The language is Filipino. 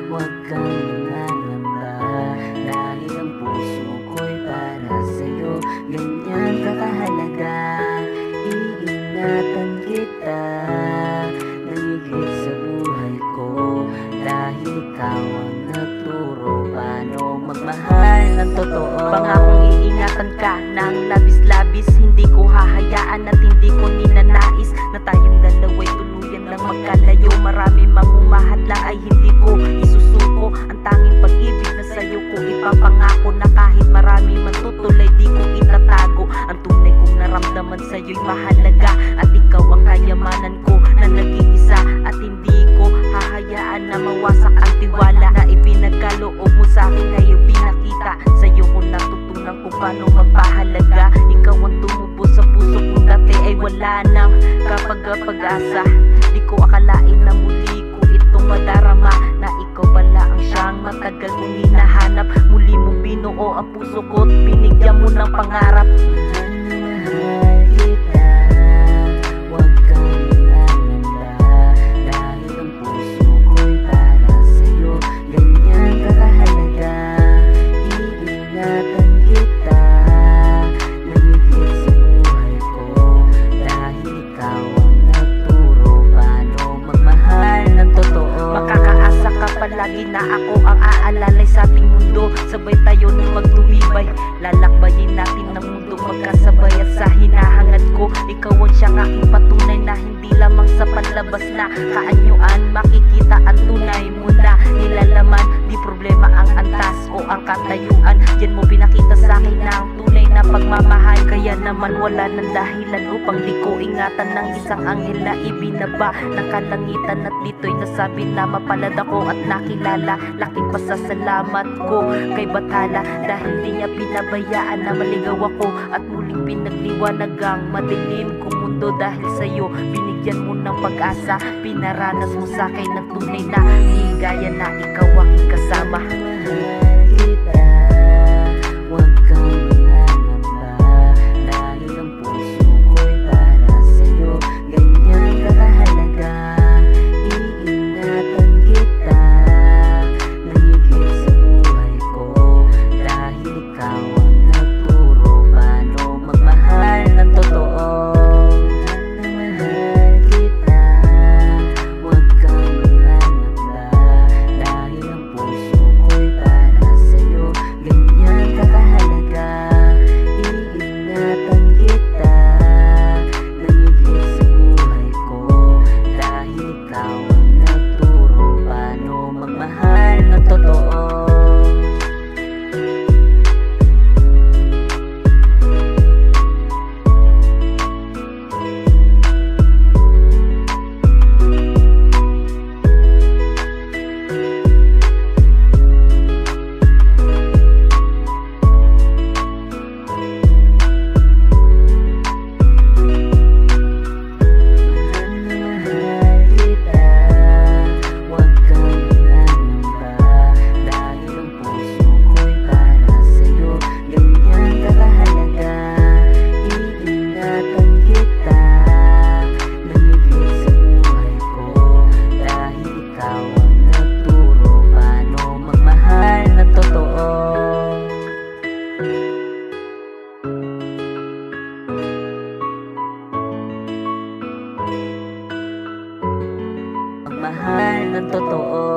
Huwag kang mangangamba, dahil ang puso ko'y para sa'yo. Ganyan ka kahalaga, iingatan kita ng higit sa buhay ko, dahil ikaw ang nagturo paano magmahal ng totoo. Pangakong iingatan ka ng labis-labis, hindi ko hahayaan at hindi ko ninanais na tayong dalawa'y tuluyan lang magkalayo. Marami mang umahadla ay hindi ko isusuko, ang tanging pag-ibig na sa'yo ko ipapangako, na kahit marami man tutulay di ko itatago. Ang tunay kong naramdaman sa'yo'y mahalaga, at ikaw ang kayamanan ko na nag-iisa, at hindi ko hahayaan na mawasak ang tiwala na ipinagkaloob mo sa'kin ay pinakita. Sa'yo ko natutunan kung paano magpahalaga. Ikaw ang tumubo sa puso kung dati ay wala nang kapag-asa. Di ko akalain na muli ko itong madarama, na ikaw pala ang siyang matagal kong hinahanap. Muli mong binuo ang puso ko't binigyan mo ng pangarap. Mahal kita, huwag kang mangangamba, dahil ang puso ko'y para sa'yo. Ganyan ka kahalaga, iingatan kita ng higit sa buhay ko, dahil ikaw ang nagturo paano magmahal ng totoo. Makakaasa ka palagi na ako ang aalalay sa ating mundo. Sabay tayo nung magtumibay, lalakbayin natin ng mundo magkasabay. At sa hinahangad ko, ikaw ang siyang aking patunay, na hindi lamang sa panlabas na kaanyuan makikita ang tunay mo na nilalaman. Di problema ang antas o ang katayuan, diyan mo pinakita sa akin na ang tunay na pagmamahal. Kaya naman wala nang dahilan upang di ko ingatan ng isang anghel na ibinaba ng kalangitan, at dito'y nasabi na mapalad ako at nakilala. Laking pasasalamat ko kay Bathala, dahil di niya pinabayaan na maligaw ako, at muling pinagliwanag ang madilim kong mundo. Dahil sa'yo binigyan mo ng pag-asa, pinaranas mo sa'kin ng tunay na ligaya, na ikaw aking kasama. Mahal kita, huwag kang mangangamba, dahil ang puso ko'y para sa'yo. Ganyan ka kahalaga, iingatan kita ng higit sa buhay ko, dahil ikaw ang nagturo paano magmahal ng totoo. Mahal kita, huwag kang mangangamba, dahil ang puso ko'y para sa'yo. Ganyan ka kahalaga, iingatan kita ng higit sa buhay ko, dahil ikaw ang nagturo paano magmahal ng totoo. Mahal kita, huwag kang mangangamba, dahil ang puso ko'y para sa'yo. Ganyan ka kahalaga, iingatan kita ng higit sa buhay ko, dahil ikaw ang nagturo paano magmahal ng totoo. Magmahal ng totoo.